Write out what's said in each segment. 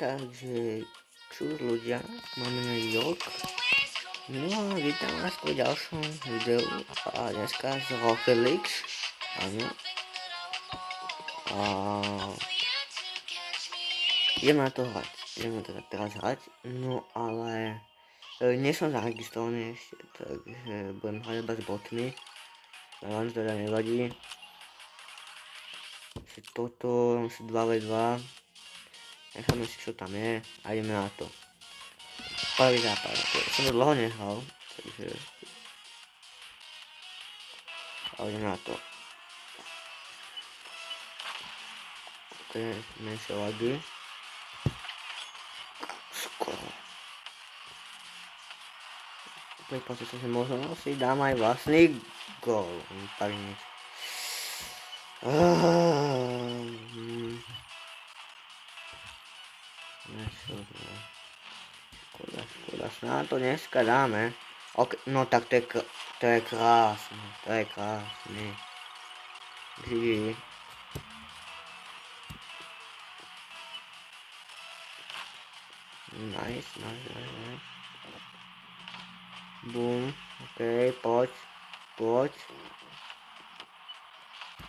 takže čus ľudia, máme na York. No a vítam vás po ďalšom videu a dneska z Rocket League. Áno. A ideme na to hrať, ideme to teraz hrať, no ale nie som zaregistrovaný ešte, takže budem hrať iba s botmi. Ale vám teda nevadí. Si toto, si 2v2. Necháme si čo tam je a ideme na to. Prvý zápas, som to dlho nehral, takže ale ideme na to. Ok, menšie lagy. Skoro. Pripáčte sa, že možno si dám aj vlastný gól. Tak nič. Škoda, snáď to dneska dáme. Ok, no tak to je krásne, GG. Nice. Boom, ok, poď.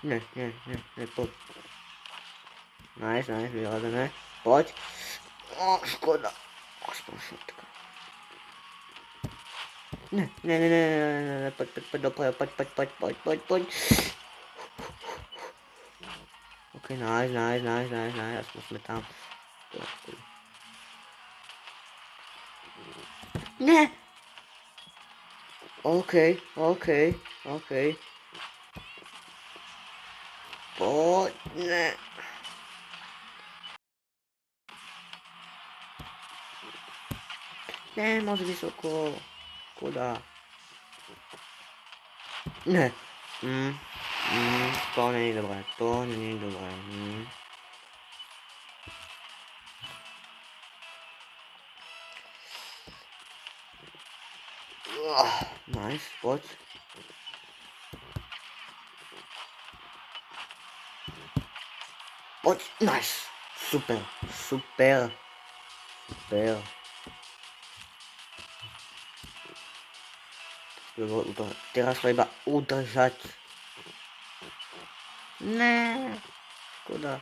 Ne, poď. Nice, vyhľadané. Poď. Škoda. Aspoň šutka. Ne, poď dopredu, poď. Ok, nice, aspoň sme tam. Ne! Ok. Poď, ne. Ne, moc vysoko. Škoda. Ne. To není dobré. Nice, poď. Poď, nice. Super. Teraz to iba udržať. Ne, škoda.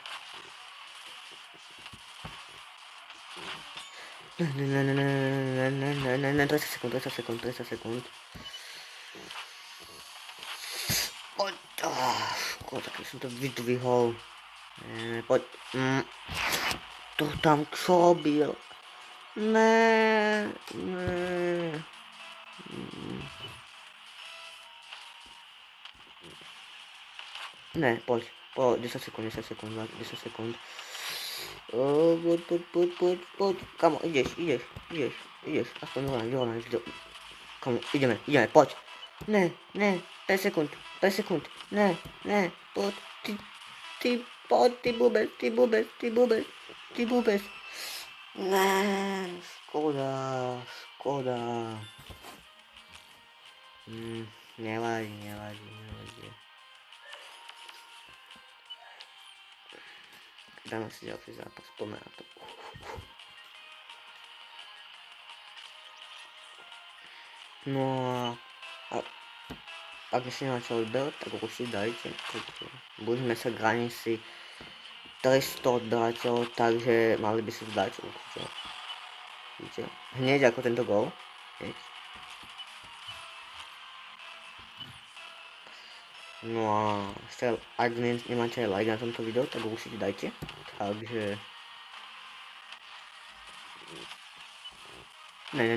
Ne, 30 sekúnd. Poď, škoda, keď som to vydvihol. Poď. To tam čo robil? Ne. Ne, poď. 10 sekúnd. Poď. Kamo, ideš. Aspoň vyrovnáš. Kamo, ideme, poď. Ne, 5 sekúnd. Ne, poď. Poď, ty bubes. Ne, škoda. Nevadí. Dáme si ďalší zápas, poďme na to. No a ak ešte nemáte odber, tak určite dajte. Budeme sa granici 300 odberateľov, takže mali by sa zdať určite. Vidíte? Hneď ako tento gól. No a ak nemáte aj like na tomto videu, tak určite dajte. Takže ne.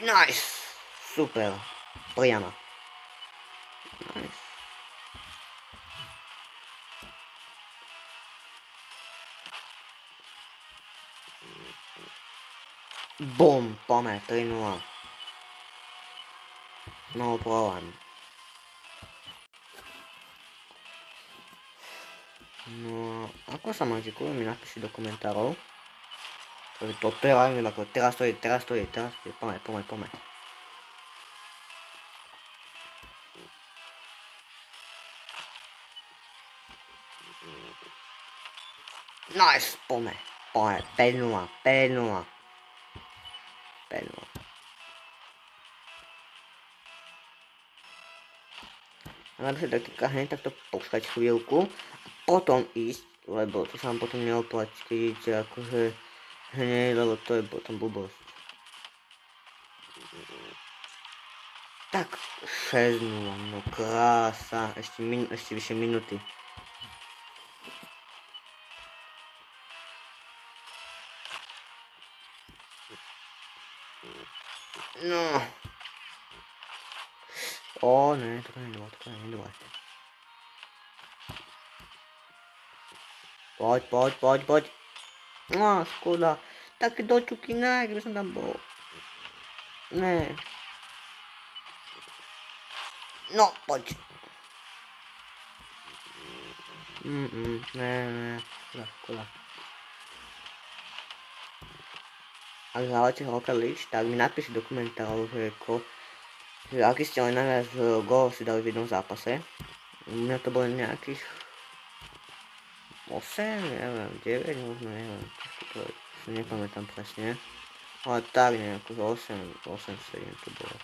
Nice! Super. Priama. Nice. Boom, poďme, 3-0. No problém. No, ako sa máte, mi napíšte do komentárov. Toto je live, ako teraz to je, poďme. Nice, pome. 5-0, 5-0. 5-0. Najlepšia taktika hneď takto počkať chvíľku a potom ísť, lebo to sa vám potom neoplatí, keď idete akože hneď, lebo to je potom blbosť. Tak, 6-0, no krása, ešte vyše minúty. No. O, ne, toto nie je Poď. No, škoda. Také dočuky, ne, keby som tam bol. Ne. No, poď. Ne. Škoda. Ak hľadáte Rocket League, tak mi napíšte do komentárov, že aký ste len najviac gólov si dali v jednom zápase. U mňa to bolo nejakých 8, neviem, 9 možno, neviem. To si nepamätám presne. Ale tak nejako 8, 7 to bolo.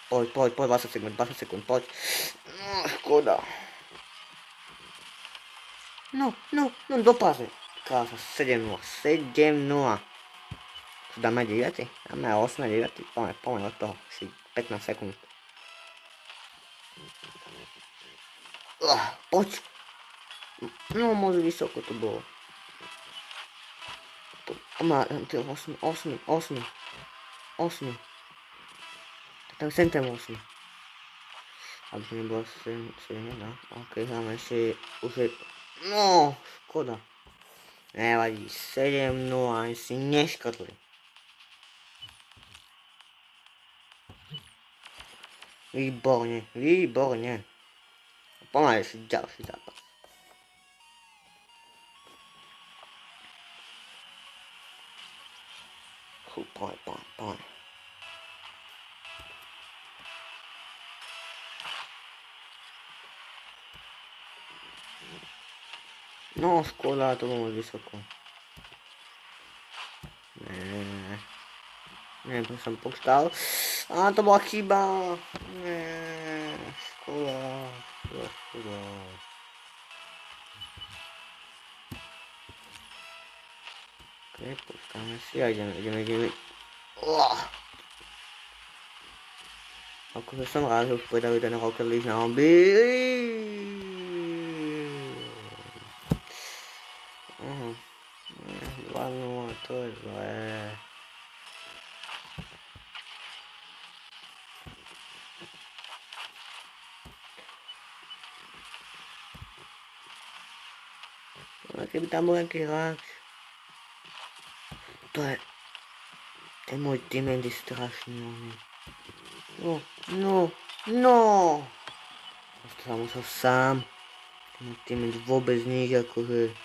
Poď, 20 sekúnd, poď. No, škoda. No, do prázdne. Krása, 7-0. Dáme 9? Dáme 8, 9? Poďme od toho. Si 15 sekúnd. Poď. No, moc vysoko to bolo. 8. Tak sem tam 8. Aby to nebolo 7, no. Ok, hráme ešte už je... No, škoda. Nevadí, 7-0, ani si neškodli. Výborne. Poďme ešte ďalší zápas. Poďme. No, škoda, to bolo vysoko. Ne, to som počkal. A to bola chyba. Ne, škoda. Ok, počkáme si a ideme. Akože som rád, že už povedali ten Rocket League na mobil. 2-0, to je zlé. Ale keby tam bol nejaký hráč. Ten môj teammate je strašný. No. Som musel sám. Ten môj teammate vôbec nič, akože.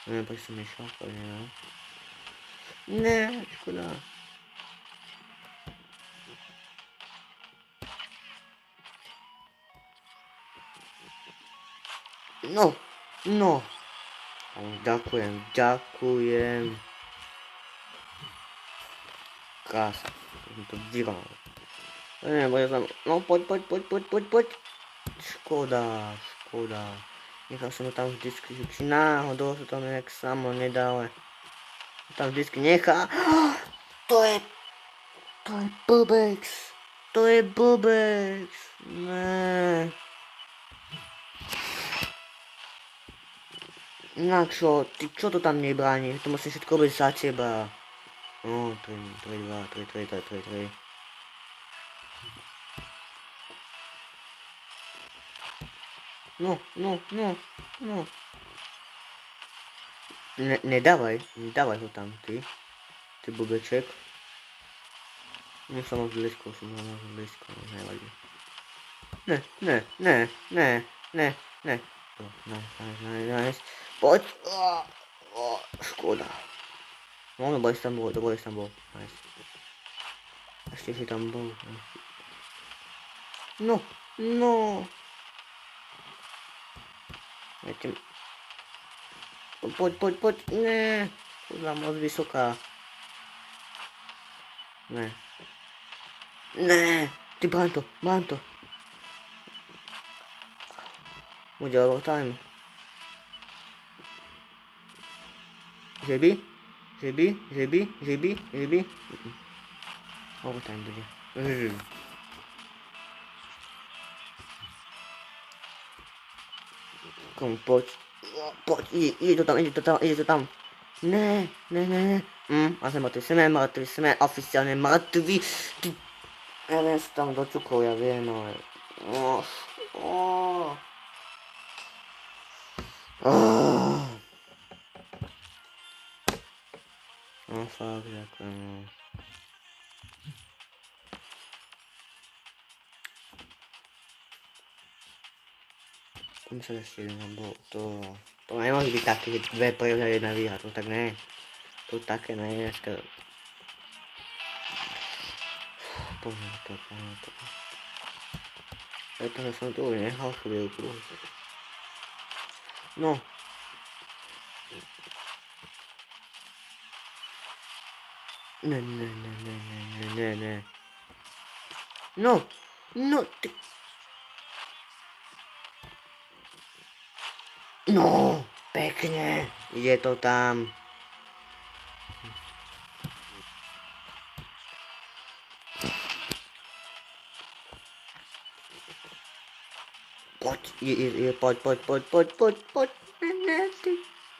Neviem, prečo som nešal, neviem. Ne, škoda. No. Ďakujem. Krása, som to vyval. No, poď. Škoda. Nechal som ho tam vždycky, že či náhodou sa tam nejak samo nedá, ale tam vždycky nechá. To je blbec. Ne. Načo, ty čo to tam nebráni? To musím všetko robiť za teba. No, 3-2. No. Nedávaj ho tam, ty blbeček. Som moc blízko, nevadí. Ne. Nice. Poď. Škoda. No, dobre si tam bol. Nice. Ešte si tam bol. No, no. Poď, ne. Kurva, moc vysoká. Ne. Ne. Ty brán to. Bude overtime. Žeby. Overtime bude. Komu, poď. Ide to tam. Ne. A sme oficiálne mŕtvi. Ty... Ja viem sa tam do cukov, ja viem, ale... No fakt, ďakujem, no. Tam sa ešte jeden bol, to nemôže byť také, že 2 prehry a 1 výhra, to tak ne. To také ne, dneska. Poďme to. Pretože som tu už nechal chvíľku. No. Ne. No, ty... No, pekne. Je to tam. Poď.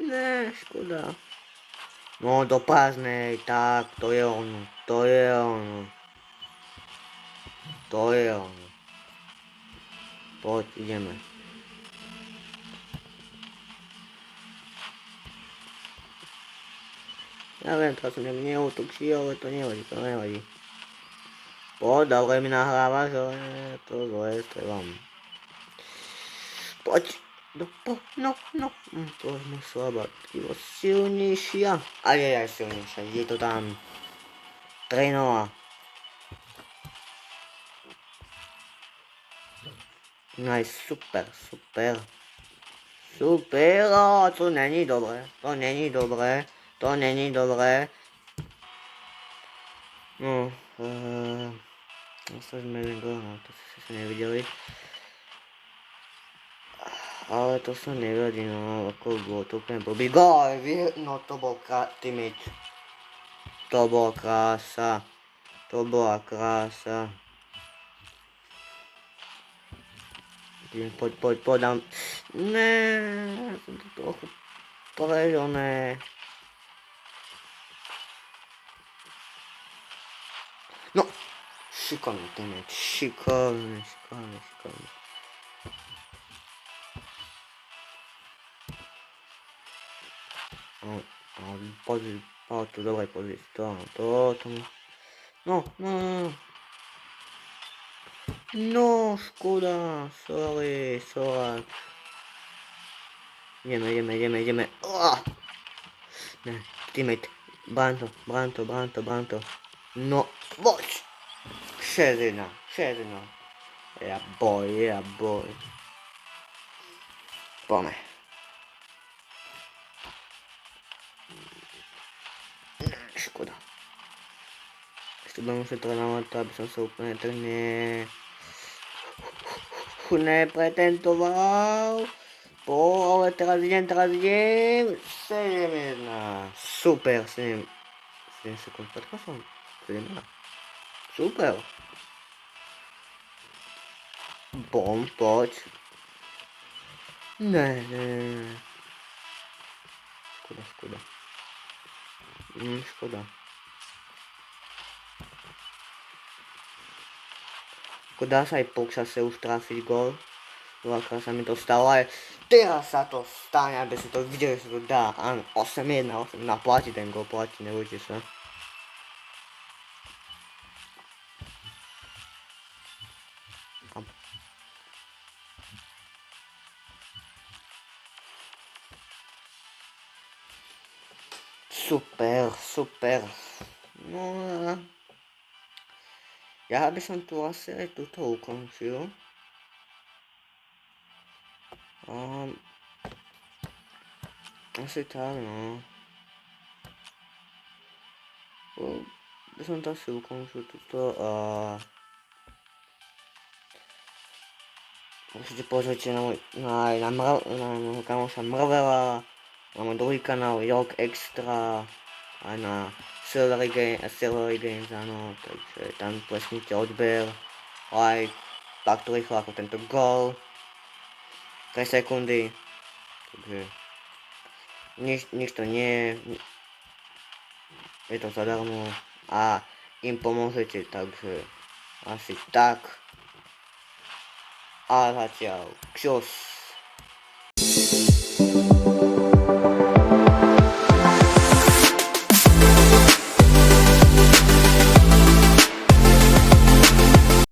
Ne, škoda. No, do prázdnej, tak, to je ono. Poď, ideme. Ja viem, teraz som neútočí, ale to nevadí. Poď, dobre mi nahrávaš, ale to zle strelám. Poď, no. To je slabá, ty silnejšia. A je aj silnejšia, je to tam. 3-0. Nice, super. To není dobré. No, ostavíme jeden gól, no, to si nevideli. Ale to sa nevadí, no, ako bolo to úplne blbý gól, no to bol teammate. To bola krása. Poď, dám. Ne, som to trochu prežoné. No, šikovný teammate, šikovný. Pozri, tu dobre pozri, to. No. No, škoda, sorry. Ideme. Ne, teammate, brán to. No, poď. 6-1. Yeah, boy. Poďme. Škoda. Ešte budem musieť trénovať to, aby som sa úplne tak nepretentoval. Ale teraz idem. 7-1. Super, 7 sekúnd pred kosom. 7-1. Super. Bom, poď. Ne. Škoda. Škoda. Dá sa aj po čase už trafiť gól. Dvakrát sa mi to stalo, ale teraz sa to stane, aby si to videli, že sa to dá. Áno, 8-1, platí ten gól, nebojte sa. Super. No, Ja by som tu asi aj túto ukončil. Asi tak, no. By som to asi ukončil túto a určite pozrite na môjho kamoša Mrvela, na môj druhý kanál York Extra, aj na Celery Games, áno, takže tam plesnite odber, like, takto rýchlo ako tento gól, 3 sekundy, takže nič to nie je to zadarmo a im pomôžete, takže asi tak. A zatiaľ, čus.